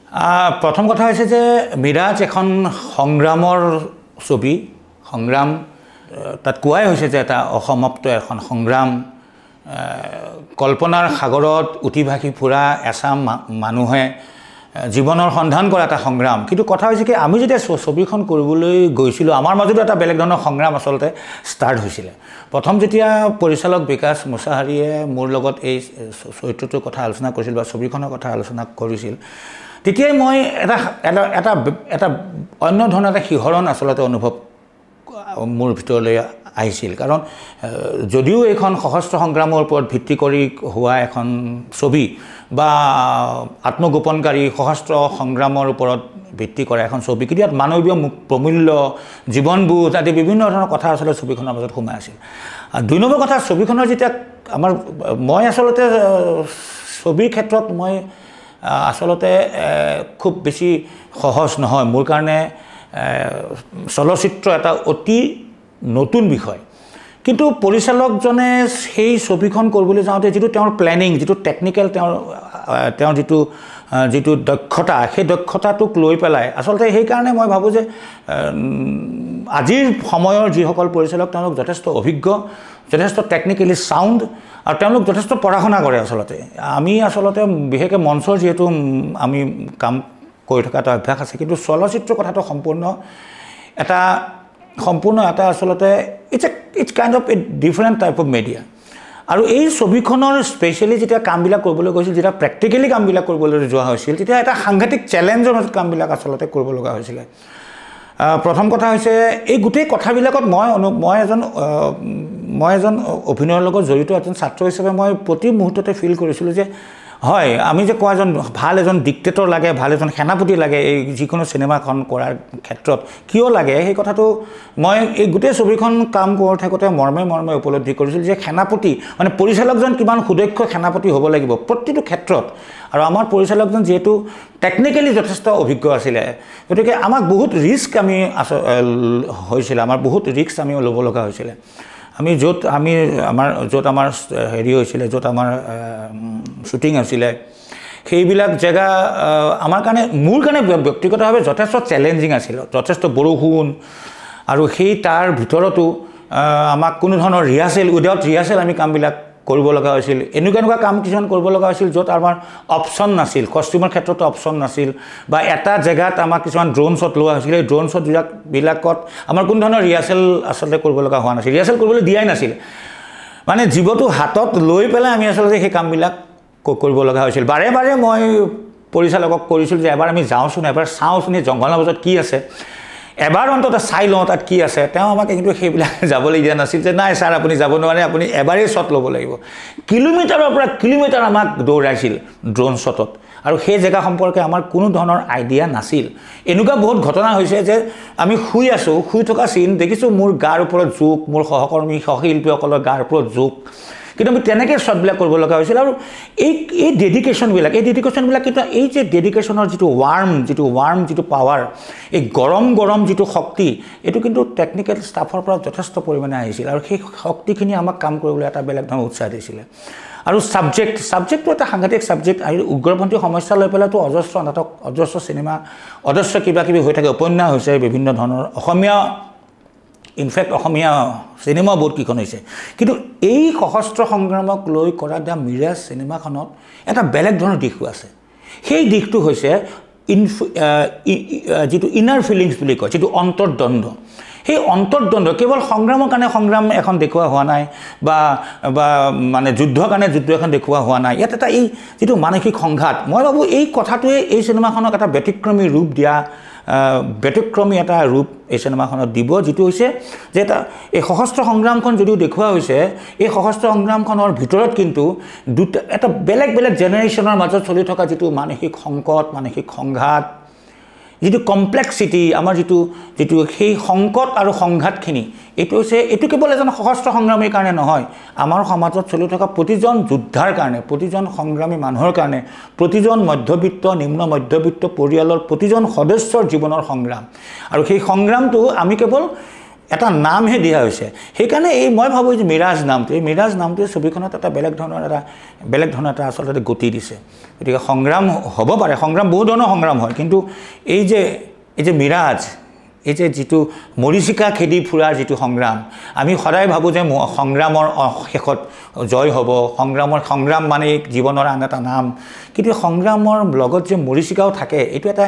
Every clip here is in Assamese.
প্ৰথম কথা হৈছে যে মিৰাজ এখন সংগ্ৰামৰ ছবি সংগ্ৰাম তাত কোৱাই হৈছে যে এটা অসমাপ্ত এখন সংগ্ৰাম কল্পনাৰ সাগৰত উঠি ভাহি ফুৰা এছাম মানুহে জীৱনৰ সন্ধান কৰা এটা সংগ্ৰাম কিন্তু কথা হৈছে কি আমি যেতিয়া ছবিখন কৰিবলৈ গৈছিলোঁ আমাৰ মাজতো এটা বেলেগ ধৰণৰ সংগ্ৰাম আচলতে ষ্টাৰ্ট হৈছিল প্ৰথম যেতিয়া পৰিচালক বিকাশ মুছাহাৰীয়ে মোৰ লগত এই চৰিত্ৰটোৰ কথা আলোচনা কৰিছিল বা ছবিখনৰ কথা আলোচনা কৰিছিল তেতিয়াই মই এটা অন্য ধৰণৰ এটা শিহৰণ আচলতে অনুভৱ মোৰ ভিতৰলৈ আহিছিল কাৰণ যদিও এখন সশস্ত্ৰ সংগ্ৰামৰ ওপৰত ভিত্তি কৰি হোৱা এখন ছবি বা আত্মগোপনকাৰী সশস্ত্ৰ সংগ্ৰামৰ ওপৰত ভিত্তি কৰা এখন ছবি কিন্তু ইয়াত মানৱীয় প্ৰমূল্য জীৱনবোধ আদি বিভিন্ন ধৰণৰ কথা আচলতে ছবিখনৰ মাজত সোমাই আছিল আৰু দুই নম্বৰ কথা ছবিখনৰ যেতিয়া মই আচলতে ছবিৰ ক্ষেত্ৰত মই আচলতে খুব বেছি সহজ নহয় মোৰ কাৰণে চলচ্চিত্ৰ এটা অতি নতুন বিষয় কিন্তু পৰিচালকজনে সেই ছবিখন কৰিবলৈ যাওঁতে যিটো তেওঁৰ প্লেনিং যিটো টেকনিক্যাল তেওঁৰ যিটো দক্ষতা সেই দক্ষতাটোক লৈ পেলাই আচলতে সেইকাৰণে মই ভাবোঁ যে আজিৰ সময়ৰ যিসকল পৰিচালক তেওঁলোক যথেষ্ট অভিজ্ঞ যথেষ্ট টেকনিক্যালি সাউণ্ড আৰু তেওঁলোক যথেষ্ট পঢ়া শুনা কৰে আচলতে আমি আচলতে বিশেষকৈ মঞ্চৰ যিহেতু আমি কাম কৰি থকা এটা অভ্যাস আছে কিন্তু চলচ্চিত্ৰ কথাটো সম্পূৰ্ণ এটা আচলতে it's kind of a different type of media আৰু এই ছবিখনৰ স্পেচিয়েলি যেতিয়া কামবিলাক কৰিবলৈ গৈছিল যেতিয়া প্ৰেক্টিকেলি কামবিলাক কৰিবলৈ যোৱা হৈছিল তেতিয়া এটা সাংঘাতিক চেলেঞ্জৰ মাজত কামবিলাক আচলতে কৰিব লগা হৈছিলে প্ৰথম কথা হৈছে এই গোটেই কথাবিলাকত মই এজন অভিনয়ৰ লগত জড়িত এজন ছাত্ৰ হিচাপে মই প্ৰতি মুহূৰ্ততে ফিল কৰিছিলোঁ যে হয় আমি যে কোৱা ভাল এজন ডিক্টেটৰ লাগে ভাল এজন সেনাপতি লাগে এই যিকোনো চিনেমাখন কৰাৰ ক্ষেত্ৰত কিয় লাগে সেই কথাটো মই এই গোটেই ছবিখন কাম কৰি থাকোঁতে মৰ্মে উপলব্ধি কৰিছিলোঁ যে সেনাপতি মানে পৰিচালকজন কিমান সুদক্ষ সেনাপতি হ'ব লাগিব প্ৰতিটো ক্ষেত্ৰত আৰু আমাৰ পৰিচালকজন যিহেতু টেকনিক্যালি যথেষ্ট অভিজ্ঞ আছিলে গতিকে আমাক বহুত ৰিস্ক হৈছিলে আমাৰ বহুত ৰিস্ক আমি ল'ব লগা হৈছিলে আমি য'ত আমাৰ হেৰি হৈছিলে য'ত আমাৰ শ্বুটিং হৈছিলে সেইবিলাক জেগা মোৰ কাৰণে ব্যক্তিগতভাৱে যথেষ্ট চেলেঞ্জিং আছিল যথেষ্ট বৰষুণ আৰু সেই তাৰ ভিতৰতো আমাক কোনো ধৰণৰ উইদাউট ৰিহাৰ্চেল আমি কামবিলাক কৰিব লগা হৈছিল এনেকুৱা কাম কিছুমান কৰিব লগা হৈছিল য'ত আমাৰ অপশ্যন নাছিল কষ্টিউমৰ ক্ষেত্ৰতো অপশ্যন নাছিল বা এটা জেগাত আমাক কিছুমান ড্ৰোন শ্বট লোৱা হৈছিল এই ড্ৰোন শ্বটবিলাকত আমাৰ কোনো ধৰণৰ ৰিহাৰ্চেল আচলতে কৰিব লগা হোৱা নাছিল ৰিহাৰ্চেল কৰিবলৈ দিয়াই নাছিল মানে জীৱটো হাতত লৈ পেলাই আমি আচলতে সেই কামবিলাক কৰিব লগা হৈছিল বাৰে মই পৰিচালকক কৰিছিলোঁ যে এবাৰ আমি যাওঁচোন এবাৰ চাওঁচোন এই জংঘলৰ মাজত কি আছে এবাৰ অন্তত চাই লওঁ তাত কি আছে তেওঁ আমাক কিন্তু সেইবিলাক যাবলৈ দিয়া নাছিল যে নাই ছাৰ আপুনি যাব নোৱাৰে আপুনি এবাৰেই শ্বট ল'ব লাগিব কিলোমিটাৰৰ পৰা কিলোমিটাৰ আমাক দৌৰাইছিল ড্ৰোন শ্বটত আৰু সেই জেগা সম্পৰ্কে আমাৰ কোনো ধৰণৰ আইডিয়া নাছিল এনেকুৱা বহুত ঘটনা হৈছে যে আমি শুই থকা চিন দেখিছোঁ মোৰ গাৰ ওপৰত জোক মোৰ সহশিল্পীসকলৰ গাৰ ওপৰত জোক কিন্তু আমি তেনেকৈ শ্বটবিলাক কৰিব লগা হৈছিল আৰু এই ডেডিকেশ্যনবিলাক কিন্তু এই যে ডেডিকেশ্যনৰ যিটো ৱাৰ্ম যিটো পাৱাৰ এই গৰম যিটো শক্তি এইটো কিন্তু টেকনিকেল ষ্টাফৰ পৰা যথেষ্ট পৰিমাণে আহিছিল আৰু সেই শক্তিখিনি আমাক কাম কৰিবলৈ এটা বেলেগ ধৰণৰ উৎসাহ দিছিলে আৰু ছাবজেক্টটো এটা সাংঘাতিক ছাবজেক্ট আৰু উগ্ৰপন্থী সমস্যা লৈ পেলাইতো অজস্ৰ নাটক অজস্ৰ চিনেমা অজস্ৰ কিবাকিবি হৈ থাকে উপন্যাস হৈছে বিভিন্ন ধৰণৰ ইনফেক্ট অসমীয়া চিনেমা বহুত কেইখন হৈছে কিন্তু এই সশস্ত্ৰ সংগ্ৰামক লৈ কৰা দ্য মিৰাজ চিনেমাখনত এটা বেলেগ ধৰণৰ দিশো আছে সেই দিশটো হৈছে যিটো ইনাৰ ফিলিংছ বুলি কয় যিটো অন্তৰ্দ্বন্দ্ব সেই অন্তৰ্দ্বন্দ্ব কেৱল সংগ্ৰামৰ কাৰণে সংগ্ৰাম এখন দেখুওৱা হোৱা নাই বা মানে যুদ্ধৰ কাৰণে যুদ্ধ এখন দেখুওৱা হোৱা নাই ইয়াত এটা এই যিটো মানসিক সংঘাত মই ভাবোঁ এই কথাটোৱে এই চিনেমাখনক এটা ব্যতিক্ৰমী এটা ৰূপ এই চিনেমাখনত দিব যিটো হৈছে যে এই সশস্ত্ৰ সংগ্ৰামখন যদিও দেখুওৱা হৈছে এই সশস্ত্ৰ সংগ্ৰামখনৰ ভিতৰত কিন্তু এটা বেলেগ জেনেৰেশ্যনৰ মাজত চলি থকা যিটো মানসিক সংকট মানসিক সংঘাত যিটো কমপ্লেক্সিটি আমাৰ যিটো সেই সংকট আৰু সংঘাতখিনি এইটো কেৱল এজন সশস্ত্ৰ সংগ্ৰামীৰ কাৰণে নহয় আমাৰ সমাজত চলি থকা প্ৰতিজন যোদ্ধাৰ কাৰণে প্ৰতিজন সংগ্ৰামী মানুহৰ কাৰণে প্ৰতিজন মধ্যবিত্ত নিম্ন মধ্যবিত্ত পৰিয়ালৰ প্ৰতিজন সদস্যৰ জীৱনৰ সংগ্ৰাম আৰু সেই সংগ্ৰামটো আমি কেৱল এটা নামহে দিয়া হৈছে সেইকাৰণে এই মই ভাবোঁ যে মিৰাজ নামটোৱে ছবিখনত এটা বেলেগ ধৰণৰ এটা আচলতে গতি দিছে গতিকে সংগ্ৰাম হ'ব পাৰে সংগ্ৰাম বহু ধৰণৰ সংগ্ৰাম হয় কিন্তু এই যে মিৰাজ এই যে যিটো মৰিচিকা খেদি ফুৰাৰ যিটো সংগ্ৰাম আমি সদায় ভাবোঁ যে সংগ্ৰামৰ শেষত জয় হ'ব সংগ্ৰাম মানে জীৱনৰ আন এটা নাম কিন্তু সংগ্ৰামৰ লগত যে মৰিচিকাও থাকে এইটো এটা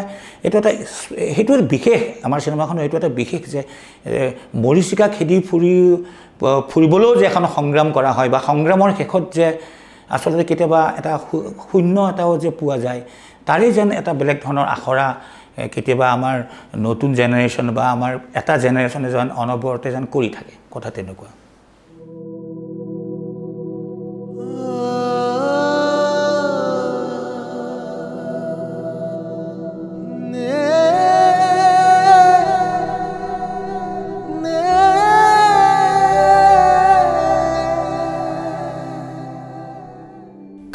বিশেষ আমাৰ চিনেমাখনৰ এইটো এটা বিশেষ যে মৰিচিকা খেদি ফুৰিবলৈও যে এখন সংগ্ৰাম কৰা হয় বা সংগ্ৰামৰ শেষত যে আচলতে কেতিয়াবা এটা শূন্য এটাও যে পোৱা যায় তাৰে যেন এটা বেলেগ ধৰণৰ আখৰা কেতিয়াবা আমাৰ নতুন জেনেৰেশ্যন বা আমাৰ এটা জেনেৰেশ্যনে যেন অনবৰতে যেন কৰি থাকে কথা তেনেকুৱা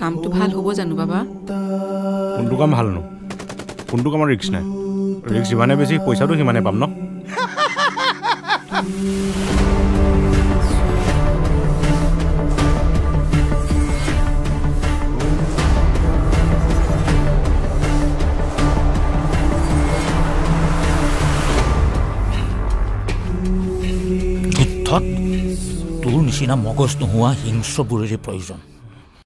কামটো ভাল হ'ব জানো বাবা কোনটো কাম ভাল নো কোনটো কামৰ ৰিস্ক নাই ৰিস্ক যিমানে বেছি পইচাটো সিমানে পাম ন যুদ্ধত তোৰ নিচিনা মগজ নোহোৱা হিংস্ৰবোৰেৰে প্ৰয়োজন